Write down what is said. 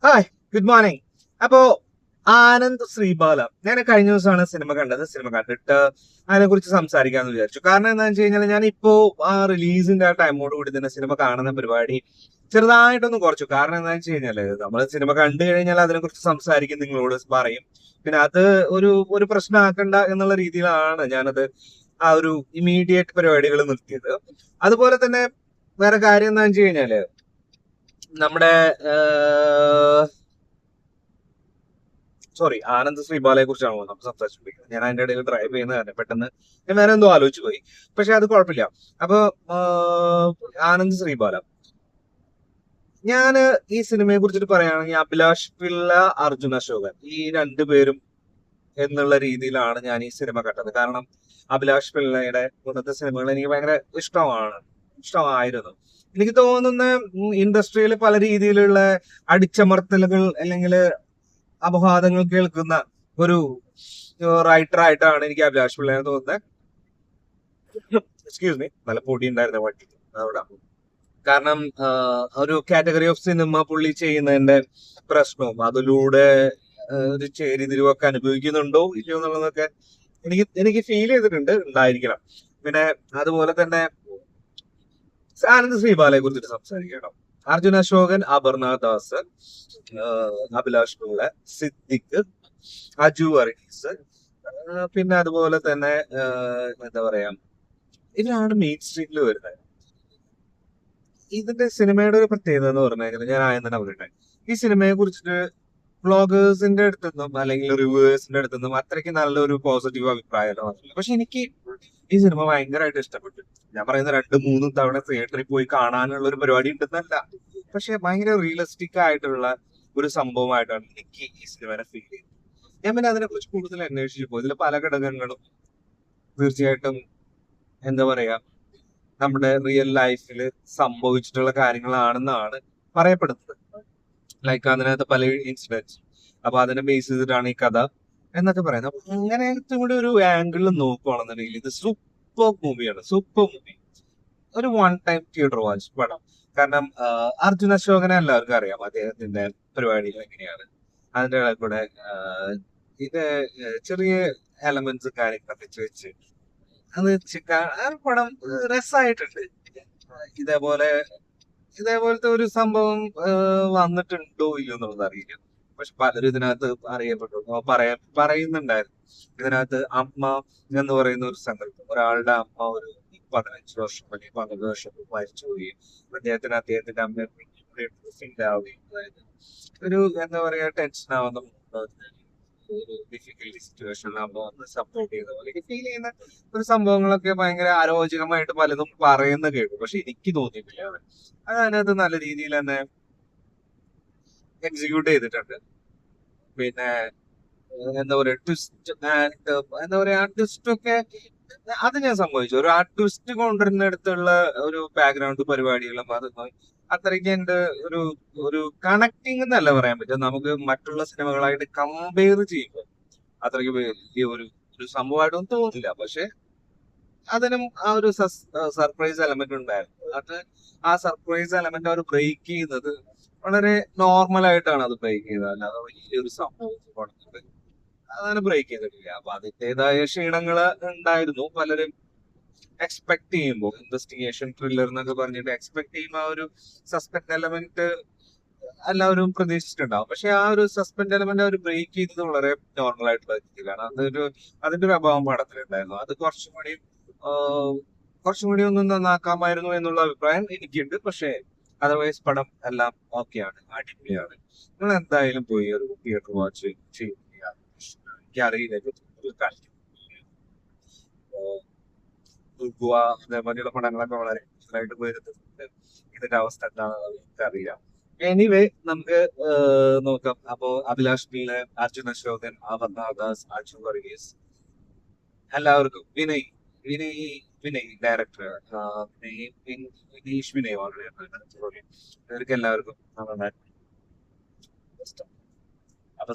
Hi, good morning. അപ്പോ ആനന്ദ് ശ്രീബാല ഞാൻ കഴിഞ്ഞ ദിവസമാണ് സിനിമ കണ്ടത്. സിനിമ കണ്ടിട്ട് അതിനെ കുറിച്ച് സംസാരിക്കാന്ന് വിചാരിച്ചു. കാരണം എന്താണെന്ന് വെച്ച് കഴിഞ്ഞാൽ ഞാനിപ്പോ ആ റിലീസിന്റെ ആ ടൈമോട് കൂടി തന്നെ സിനിമ കാണുന്ന പരിപാടി ചെറുതായിട്ടൊന്ന് കുറച്ചു. കാരണം എന്താണെന്ന് വെച്ച് കഴിഞ്ഞാല് നമ്മൾ സിനിമ കണ്ടു കഴിഞ്ഞാൽ അതിനെ കുറിച്ച് സംസാരിക്കും, നിങ്ങളോട് പറയും. പിന്നെ അത് ഒരു ഒരു പ്രശ്നമാക്കണ്ട എന്നുള്ള രീതിയിലാണ് ഞാനത് ആ ഒരു ഇമീഡിയറ്റ് പരിപാടികൾ നിർത്തിയത്. അതുപോലെ തന്നെ വേറെ കാര്യം എന്താണെന്ന് വെച്ച് കഴിഞ്ഞാല് നമ്മുടെ സോറി, ആനന്ദ് ശ്രീബാലയെ കുറിച്ചാണല്ലോ നമ്മൾ സംസാരിച്ചുകൊണ്ടിരിക്കുന്നത്. ഞാൻ അതിന്റെ ഇടയിൽ ഡ്രൈവ് ചെയ്യുന്ന കാരണം പെട്ടെന്ന് ഞാൻ വേറെ എന്തോ ആലോചിച്ചു പോയി. പക്ഷെ അത് കുഴപ്പമില്ല. അപ്പൊ ആനന്ദ് ശ്രീബാല, ഞാന് ഈ സിനിമയെ കുറിച്ചിട്ട് പറയുകയാണെങ്കിൽ അഭിലാഷ് പിള്ള, അർജുൻ അശോകൻ ഈ രണ്ടുപേരും എന്നുള്ള രീതിയിലാണ് ഞാൻ ഈ സിനിമ കണ്ടത്. കാരണം അഭിലാഷ് പിള്ളയുടെ മുന്നത്തെ സിനിമകൾ എനിക്ക് ഭയങ്കര ഇഷ്ടമായിരുന്നു. എനിക്ക് തോന്നുന്ന ഇൻഡസ്ട്രിയിൽ പല രീതിയിലുള്ള അടിച്ചമർത്തലുകൾ അല്ലെങ്കിൽ അപവാദങ്ങൾ കേൾക്കുന്ന ഒരു റൈറ്റർ ആയിട്ടാണ് എനിക്ക് അഭിലാഷ് പിള്ളയെ തോന്നുന്നത്. എക്സ്ക്യൂസ് മീ, നല്ല പൊടി ഉണ്ടായിരുന്ന വണ്ടി അവിടെ. കാരണം ഒരു കാറ്റഗറി ഓഫ് സിനിമ പുള്ളി ചെയ്യുന്നതിന്റെ പ്രശ്നവും അതിലൂടെ ഒരു ചേരിതിരിവൊക്കെ അനുഭവിക്കുന്നുണ്ടോ ഇല്ലയോ എന്നുള്ളതൊക്കെ എനിക്ക് ഫീൽ ചെയ്തിട്ടുണ്ട്, ഉണ്ടായിരിക്കണം. പിന്നെ അതുപോലെ തന്നെ ആനന്ദ് ശ്രീബാലയെ കുറിച്ചിട്ട് സംസാരിക്കണം. അർജുൻ അശോകൻ, അപർണ ദാസ്, അഭിലാഷ് പിള്ള, സിദ്ദിഖ്, അജു വർഗീസ്, പിന്നെ അതുപോലെ തന്നെ എന്താ പറയാ, ഇവരാണ് മെയിൻ സ്ട്രീമിൽ വരുന്നത്. ഇതിന്റെ സിനിമയുടെ ഒരു പ്രത്യേകത എന്ന് പറഞ്ഞാൽ ഞാൻ ആദ്യം തന്നെ പറയട്ടെ, ഈ സിനിമയെ കുറിച്ചിട്ട് വ്ളോഗേഴ്സിന്റെ അടുത്തുനിന്നും അല്ലെങ്കിൽ റിവ്യൂവേഴ്സിന്റെ അടുത്തുനിന്നും അത്രയ്ക്ക് നല്ലൊരു പോസിറ്റീവ് അഭിപ്രായമല്ല വന്നില്ല. പക്ഷെ എനിക്ക് ഈ സിനിമ ഭയങ്കരമായിട്ട് ഇഷ്ടപ്പെട്ടു. ഞാൻ പറയുന്ന 2-3 തവണ തിയേറ്ററിൽ പോയി കാണാനുള്ള ഒരു പരിപാടി ഉണ്ടെന്നല്ല, പക്ഷെ ഭയങ്കര റിയലിസ്റ്റിക് ആയിട്ടുള്ള ഒരു സംഭവമായിട്ടാണ് എനിക്ക് ഈ സിനിമനെ ഫീൽ ചെയ്തത്. ഞാൻ പിന്നെ അതിനെ കുറിച്ച് കൂടുതൽ അന്വേഷിച്ചു പോയി. ഇതിൽ പല ഘടകങ്ങളും തീർച്ചയായിട്ടും എന്താ പറയാ, നമ്മുടെ റിയൽ ലൈഫിൽ സംഭവിച്ചിട്ടുള്ള കാര്യങ്ങളാണെന്നാണ് പറയപ്പെടുന്നത്. ലൈക്ക് അതിനകത്ത് പല ഇൻസിഡൻസ്, അപ്പൊ അതിനെ ബേസ് ചെയ്തിട്ടാണ് ഈ കഥ എന്നൊക്കെ പറയുന്നത്. അപ്പൊ അങ്ങനത്തെ കൂടി ഒരു ആംഗിളിൽ നോക്കുവാണെന്നുണ്ടെങ്കിൽ ഇത് സൂപ്പർ മൂവിയാണ്, സൂപ്പർ മൂവി. ഒരു വൺ ടൈം തിയേറ്റർ വാച്ച് പടം. കാരണം അർജുൻ അശോകനെ എല്ലാവർക്കും അറിയാം, അദ്ദേഹത്തിന്റെ പരിപാടികൾ എങ്ങനെയാണ്. അതിന്റെ ഇടയിൽ കൂടെ ഇത് ചെറിയ എലമെന്റ്സ് കാര്യങ്ങളൊക്കെ വെച്ച് അത് ആ പടം രസമായിട്ടുണ്ട്. ഇതേപോലെ ഇതേപോലത്തെ ഒരു സംഭവം വന്നിട്ടുണ്ടോ ഇല്ലയോ എന്നുള്ളത് അറിയില്ല. പക്ഷെ പലരും ഇതിനകത്ത് അറിയപ്പെട്ടു, പറയുന്നുണ്ടായിരുന്നു. ഇതിനകത്ത് അമ്മ എന്ന് പറയുന്ന ഒരു സങ്കല്പം, ഒരാളുടെ അമ്മ ഒരു 15 വർഷം അല്ലെങ്കിൽ 12 വർഷം മരിച്ചു പോവുകയും അദ്ദേഹത്തിന്റെ അമ്മയെ ഫീൽ ആവുകയും, അതായത് ഒരു എന്താ പറയാ ടെൻഷൻ ആവുന്ന ഒരു ഡിഫിക്കൽട്ടി സിറ്റുവേഷനിലാകുമ്പോൾ ഒന്ന് സപ്പോർട്ട് ചെയ്യുന്ന പോലെ ഫീൽ ചെയ്യുന്ന ഒരു സംഭവങ്ങളൊക്കെ ഭയങ്കര അരോചകമായിട്ട് പലതും പറയുന്ന കേട്ടു. പക്ഷെ എനിക്ക് തോന്നിയിട്ടില്ല. അത് അതിനകത്ത് നല്ല രീതിയിൽ തന്നെ എക്സിക്യൂട്ട് ചെയ്തിട്ടുണ്ട്. പിന്നെ എന്താ പറയാ ട്വിസ്റ്റ് ആൻഡ് എന്താ പറയാ, ആ ട്വിസ്റ്റ് ഒക്കെ അത് ഞാൻ സംഭവിച്ചു. ഒരു ആ ട്വിസ്റ്റ് കൊണ്ടുവരുന്നിടത്തുള്ള ഒരു ബാക്ക്ഗ്രൗണ്ട് പരിപാടികളും അതൊന്നും അത്രയ്ക്ക് എന്റെ ഒരു ഒരു കണക്ടിങ് എന്നല്ല പറയാൻ പറ്റും. നമുക്ക് മറ്റുള്ള സിനിമകളായിട്ട് കമ്പയർ ചെയ്യുമ്പോൾ അത്രയ്ക്ക് വലിയ ഒരു ഒരു സംഭവമായിട്ടൊന്നും തോന്നില്ല. പക്ഷെ അതിനും ആ ഒരു സർപ്രൈസ് എലമെന്റ് ഉണ്ടായിരുന്നു. അത് ആ സർപ്രൈസ് എലമെന്റ് അവർ ബ്രേക്ക് ചെയ്യുന്നത് വളരെ നോർമൽ ആയിട്ടാണ് അത് ബ്രേക്ക് ചെയ്തത്, അല്ലാതെ വലിയൊരു സംഭവം കൊടുത്തിട്ട് അങ്ങനെ ബ്രേക്ക് ചെയ്തിട്ടില്ല. അപ്പൊ അതിൻ്റെതായ ക്ഷീണങ്ങള് ഉണ്ടായിരുന്നു. പലരും എക്സ്പെക്ട് ചെയ്യുമ്പോൾ ഇൻവെസ്റ്റിഗേഷൻ ത്രില്ലർ എന്നൊക്കെ പറഞ്ഞിട്ട് എക്സ്പെക്ട് ചെയ്യുമ്പോൾ ആ ഒരു സസ്പെൻഡ് എലമെന്റ് എല്ലാവരും പ്രതീക്ഷിച്ചിട്ടുണ്ടാവും. പക്ഷെ ആ ഒരു സസ്പെൻഡ് എലമെന്റ് അവർ ബ്രേക്ക് ചെയ്തത് വളരെ നോർമൽ ആയിട്ടുള്ള രീതിയിലാണ്. അതിന്റെ ഒരു അഭാവം പടത്തിലുണ്ടായിരുന്നു. അത് കുറച്ചും കൂടി ഒന്ന് നന്നാക്കാമായിരുന്നു എന്നുള്ള അഭിപ്രായം എനിക്കുണ്ട്. പക്ഷേ അതർവൈസ് പടം എല്ലാം ഓക്കെയാണ്, അടിപൊളിയാണ്. നിങ്ങൾ എന്തായാലും പോയി ഒരു തിയേറ്റർ വാച്ച് ചെയ്യുക. എനിക്കറിയില്ല കളിക്കും ഗുവ അതേപോലെയുള്ള പടങ്ങളൊക്കെ വളരെ ആയിട്ട് വരുന്നുണ്ട്. ഇതിന്റെ അവസ്ഥ എന്താണെന്ന് എനിക്കറിയാം. എനിവേ, നമുക്ക് നോക്കാം. അപ്പോ അഭിലാഷ് പിള്ള, അർജുൻ അശോകൻ, അപർണ ദാസ്, അജു വർഗീസ്, എല്ലാവർക്കും വിനയ് വിനയ് വിനയ് ഡയറക്ടർ, വിനീഷ് വിനയ് ഇവർക്ക് എല്ലാവർക്കും നമ്മുടെ അപ്പൊ